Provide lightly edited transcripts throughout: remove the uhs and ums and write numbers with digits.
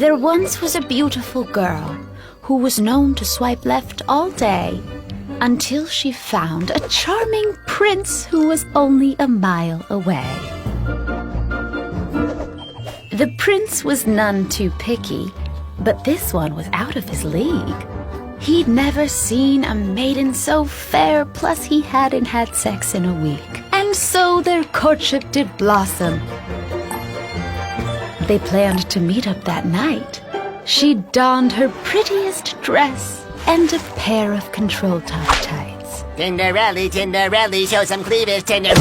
There once was a beautiful girl who was known to swipe left all day until she found a charming prince who was only a mile away. The prince was none too picky, but this one was out of his league. He'd never seen a maiden so fair, plus he hadn't had sex in a week. And so their courtship did blossom. They planned to meet up that night. She donned her prettiest dress and a pair of control-top tights. Tinderelli, show some cleavage, Tinder.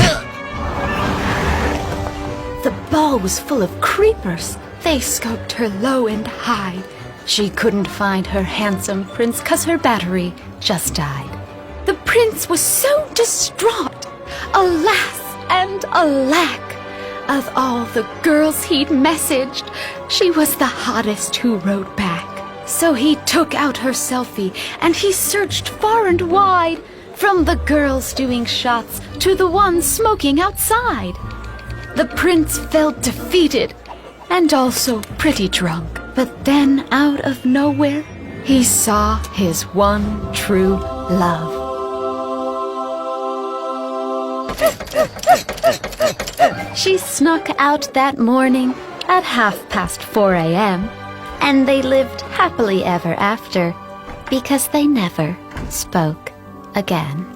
The ball was full of creepers. They scoped her low and high. She couldn't find her handsome prince 'cause her battery just died. The prince was so distraught. Alas and alack! Of all the girls he'd messaged, she was the hottest who wrote back. So he took out her selfie and he searched far and wide, from the girls doing shots to the ones smoking outside. The prince felt defeated and also pretty drunk. But then, out of nowhere, he saw his one true love. She snuck out that morning at 4:30 a.m., and they lived happily ever after because they never spoke again.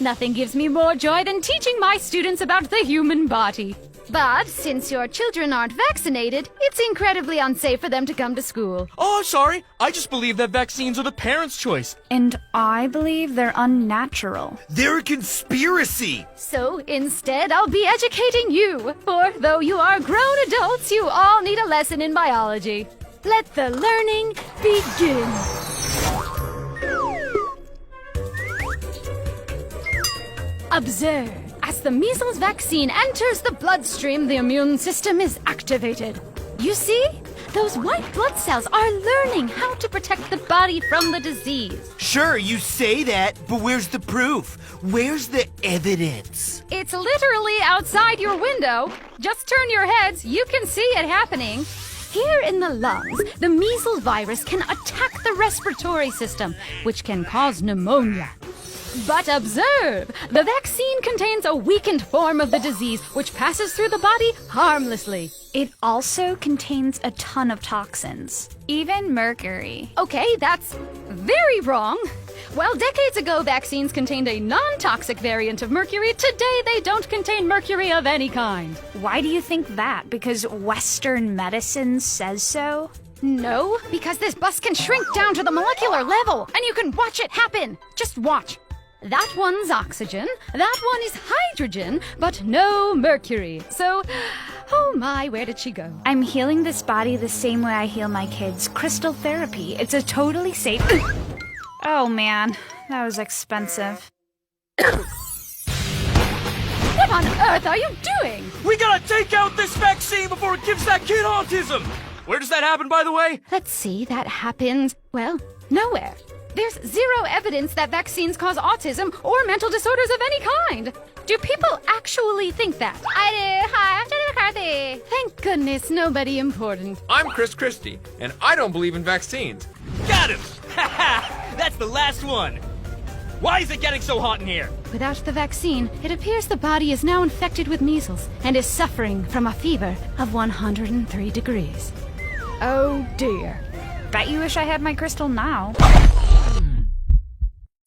Nothing gives me more joy than teaching my students about the human body. But since your children aren't vaccinated, it's incredibly unsafe for them to come to school. Oh, I'm sorry. I just believe that vaccines are the parents' choice. And I believe they're unnatural. They're a conspiracy! So instead, I'll be educating you. For though you are grown adults, you all need a lesson in biology. Let the learning begin. Observe. As the measles vaccine enters the bloodstream, the immune system is activated. You see? Those white blood cells are learning how to protect the body from the disease. Sure, you say that, but where's the proof? Where's the evidence? It's literally outside your window. Just turn your heads, you can see it happening. Here in the lungs, the measles virus can attack the respiratory system, which can cause pneumonia. But observe, the vaccine contains a weakened form of the disease, which passes through the body harmlessly. It also contains a ton of toxins, even mercury. Okay, that's very wrong. While decades ago vaccines contained a non-toxic variant of mercury, today they don't contain mercury of any kind. Why do you think that? Because Western medicine says so? No, because this bus can shrink down to the molecular level, and you can watch it happen. Just watch. That one's oxygen, that one is hydrogen, but no mercury. So, oh my, where did she go? I'm healing this body the same way I heal my kids. Crystal therapy. It's a totally safe... Oh man, that was expensive. What on earth are you doing? We gotta take out this vaccine before it gives that kid autism! Where does that happen, by the way? Let's see, that happens, well, nowhere. There's zero evidence that vaccines cause autism or mental disorders of any kind. Do people actually think that? I do. Hi, I'm Jenny McCarthy. Thank goodness nobody important. I'm Chris Christie, and I don't believe in vaccines. Got him! Ha ha! That's the last one! Why is it getting so hot in here? Without the vaccine, it appears the body is now infected with measles and is suffering from a fever of 103 degrees. Oh dear. Bet you wish I had my crystal now.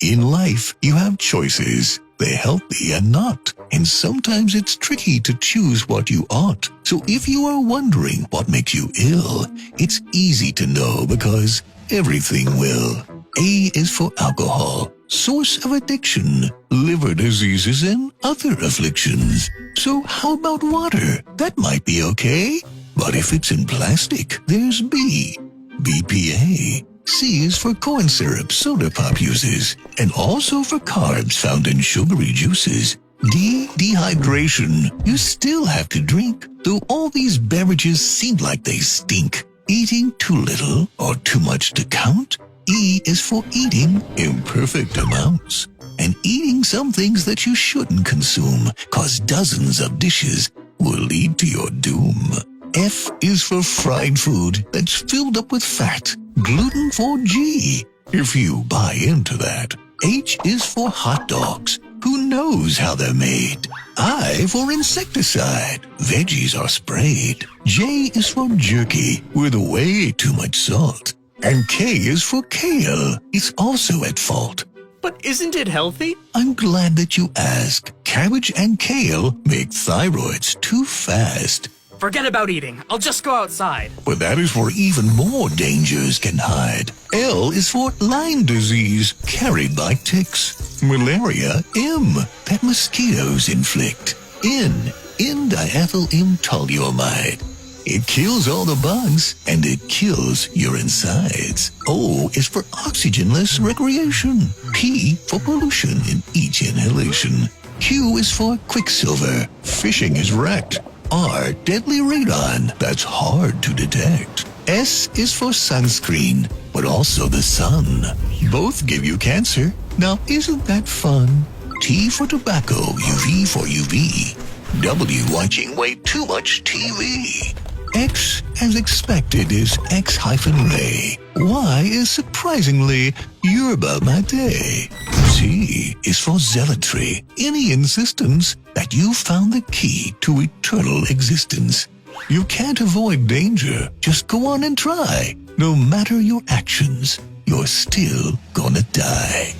In life, you have choices. They're healthy and not. And sometimes it's tricky to choose what you ought. So if you are wondering what makes you ill, it's easy to know because everything will. A is for alcohol, source of addiction, liver diseases, and other afflictions. So how about water? That might be okay. But if it's in plastic, there's B. BPA. C is for corn syrup soda pop uses, and also for carbs found in sugary juices. D, dehydration. You still have to drink, though all these beverages seem like they stink. Eating too little or too much to count. E is for eating imperfect amounts, and eating some things that you shouldn't consume, cause dozens of dishes will lead to your doom. F is for fried food that's filled up with fat. Gluten for G, if you buy into that. H is for hot dogs. Who knows how they're made? I for insecticide. Veggies are sprayed. J is for jerky with way too much salt. And K is for kale. It's also at fault. But isn't it healthy? I'm glad that you asked. Cabbage and kale make thyroids too fast. Forget about eating. I'll just go outside. But that is where even more dangers can hide. L is for Lyme disease, carried by ticks. Malaria, M, that mosquitoes inflict. N, N-diethyl-toluamide. It kills all the bugs, and it kills your insides. O is for oxygenless recreation. P for pollution in each inhalation. Q is for quicksilver. Fishing is wrecked. R, deadly radon. That's hard to detect. S is for sunscreen, but also the sun. Both give you cancer. Now isn't that fun? T for tobacco, UV for UV. W, watching way too much TV. X, as expected, is X-ray. Y is surprisingly yerba mate. Z is for zealotry, any insistence that you found the key to eternal existence. You can't avoid danger, just go on and try. No matter your actions, you're still gonna die.